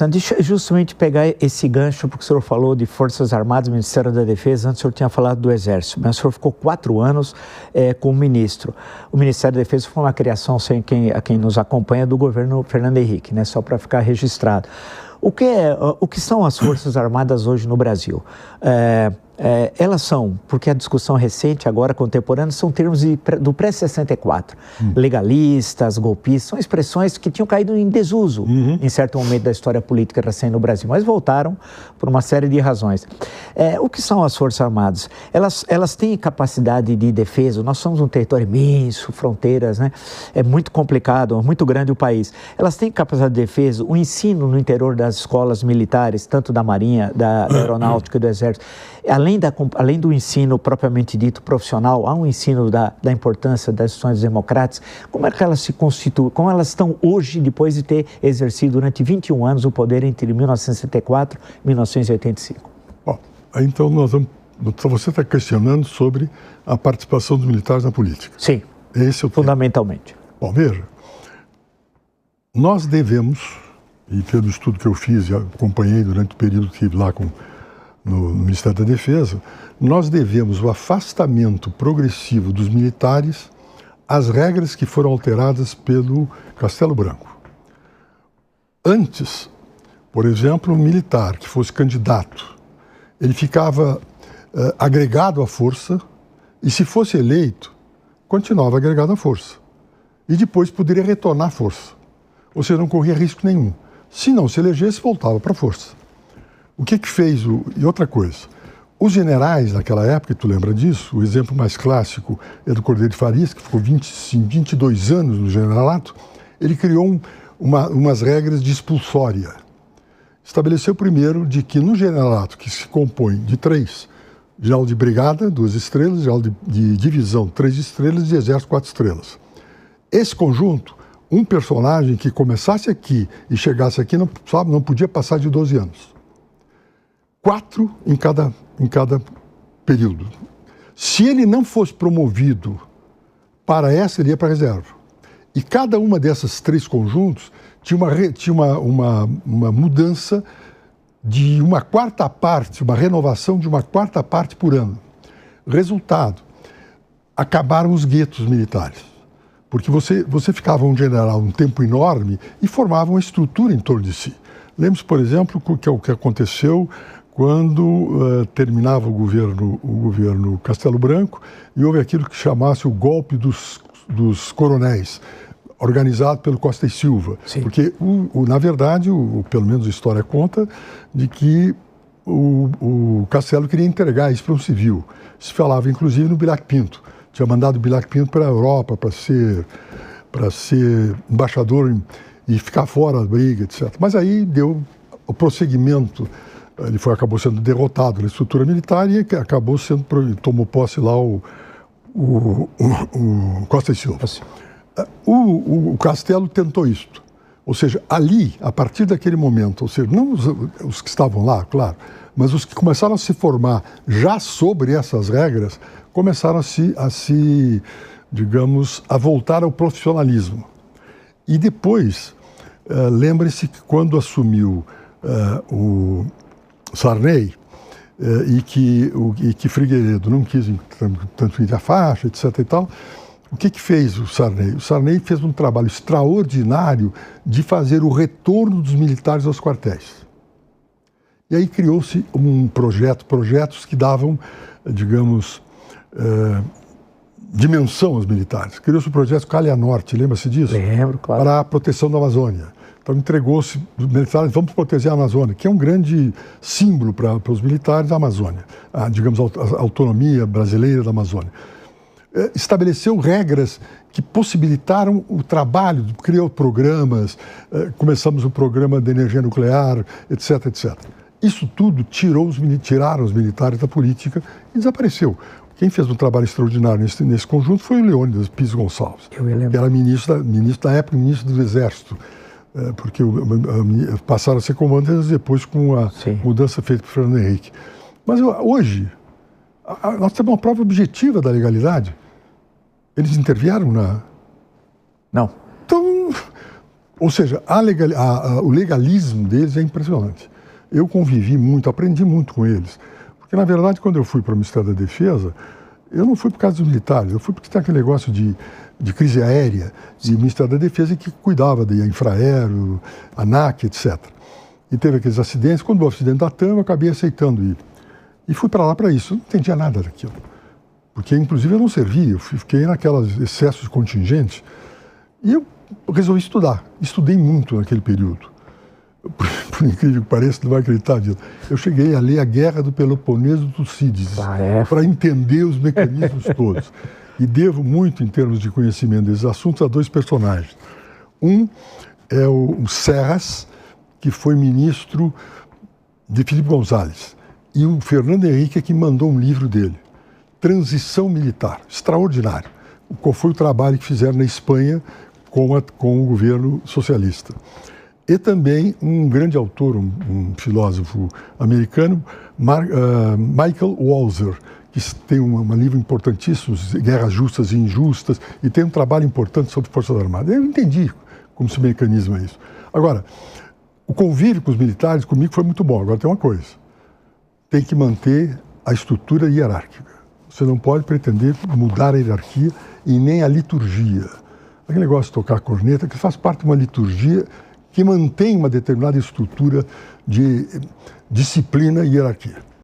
Então, deixa eu justamente pegar esse gancho, porque o senhor falou de Forças Armadas, Ministério da Defesa, antes o senhor tinha falado do Exército, mas o senhor ficou 4 anos como ministro. O Ministério da Defesa foi uma criação, a quem nos acompanha, do governo Fernando Henrique, né? Só para ficar registrado. O que são as Forças Armadas hoje no Brasil? Elas são, porque a discussão recente, agora contemporânea, são termos do pré-64. Legalistas, golpistas, são expressões que tinham caído em desuso em certo momento da história política recente no Brasil, mas voltaram por uma série de razões. O que são as Forças Armadas? Elas têm capacidade de defesa, nós somos um território imenso, fronteiras, né? É muito complicado, muito grande o país. Elas têm capacidade de defesa, o ensino no interior das escolas militares, tanto da Marinha, da Aeronáutica e do Exército, além do ensino propriamente dito profissional, há um ensino da importância das instituições democráticas. Como é que elas se constituem, como elas estão hoje, depois de ter exercido durante 21 anos o poder entre 1964 e 1985? Bom, então você está questionando sobre a participação dos militares na política. Sim, esse é o fundamentalmente. Bom, veja, nós devemos, e pelo estudo que eu fiz e acompanhei durante o período que estive lá no Ministério da Defesa, nós devemos o afastamento progressivo dos militares às regras que foram alteradas pelo Castelo Branco. Antes, por exemplo, um militar que fosse candidato, ele ficava agregado à força e, se fosse eleito, continuava agregado à força. E depois poderia retornar à força. Ou seja, não corria risco nenhum. Se não se elegesse, voltava para a força. O que fez E outra coisa, os generais naquela época, tu lembra disso, o exemplo mais clássico é do Cordeiro de Farias, que ficou 22 anos no generalato, ele criou umas regras de expulsória. Estabeleceu primeiro de que no generalato, que se compõe de 3, general de brigada, 2 estrelas, general de divisão, 3 estrelas, e de exército, 4 estrelas. Esse conjunto, um personagem que começasse aqui e chegasse aqui, não podia passar de 12 anos. 4 em cada período. Se ele não fosse promovido para essa, ele ia para a reserva. E cada uma dessas 3 conjuntos tinha uma mudança de uma quarta parte, uma renovação de uma quarta parte por ano. Resultado, acabaram os guetos militares. Porque você ficava um general um tempo enorme e formava uma estrutura em torno de si. Lembre-se, por exemplo, o que aconteceu quando terminava o governo Castelo Branco e houve aquilo que chamasse o golpe dos coronéis, organizado pelo Costa e Silva. Sim. Porque, na verdade, pelo menos a história conta, de que o Castelo queria entregar isso para um civil. Se falava, inclusive, no Bilac Pinto. Tinha mandado o Bilac Pinto para a Europa para ser embaixador e ficar fora da briga, etc. Mas aí deu o prosseguimento. Ele acabou sendo derrotado na estrutura militar e tomou posse lá o Costa e Silva. O Castelo tentou isto. Ou seja, ali, a partir daquele momento, ou seja, não os que estavam lá, claro, mas os que começaram a se formar já sobre essas regras, começaram a voltar ao profissionalismo. E depois, lembre-se que quando assumiu o Sarney, e que Figueiredo não quis tanto ir à faixa, etc. e tal, o que fez o Sarney? O Sarney fez um trabalho extraordinário de fazer o retorno dos militares aos quartéis. E aí criou-se projetos que davam, digamos, dimensão aos militares. Criou-se o projeto Calha Norte, lembra-se disso? Lembro, claro. Para a proteção da Amazônia. Então entregou-se os militares, vamos proteger a Amazônia, que é um grande símbolo para os militares da Amazônia, digamos, a autonomia brasileira da Amazônia. Estabeleceu regras que possibilitaram o trabalho, criou programas, começamos o programa de energia nuclear, etc, etc. Isso tudo tiraram os militares da política e desapareceu. Quem fez um trabalho extraordinário nesse conjunto foi o Leônidas Pires Gonçalves, que era ministro da época, ministro do Exército, porque passaram a ser comandantes depois com a mudança feita por Fernando Henrique. Mas hoje, nós temos uma prova objetiva da legalidade. Eles intervieram na... Não. Então, Ou seja, o legalismo deles é impressionante. Eu convivi muito, aprendi muito com eles. Porque, na verdade, quando eu fui para o Ministério da Defesa, eu não fui por causa dos militares, eu fui porque tem aquele negócio de crise aérea, e o Ministério da Defesa que cuidava da Infraero, ANAC, etc. E teve aqueles acidentes. Quando houve o acidente da TAM, eu acabei aceitando ir. E fui para lá para isso. Eu não entendia nada daquilo. Porque, inclusive, eu não servia. Eu fiquei naqueles excessos contingentes. E eu resolvi estudar. Estudei muito naquele período. Por incrível que pareça, não vai acreditar nisso. Eu cheguei a ler a Guerra do Peloponeso do Tucídides para entender os mecanismos todos. E devo muito, em termos de conhecimento desses assuntos, a dois personagens. Um é o Serras, que foi ministro de Felipe González. E o Fernando Henrique é que mandou um livro dele, Transição Militar, extraordinário. Qual foi o trabalho que fizeram na Espanha com o governo socialista. E também um grande autor, um filósofo americano, Michael Walzer, que tem um livro importantíssimo, Guerras Justas e Injustas, e tem um trabalho importante sobre Forças Armadas. Eu entendi como se mecanismo é isso. Agora, o convívio com os militares comigo foi muito bom. Agora tem uma coisa, tem que manter a estrutura hierárquica. Você não pode pretender mudar a hierarquia e nem a liturgia. Aquele negócio de tocar corneta, que faz parte de uma liturgia que mantém uma determinada estrutura de disciplina e hierarquia.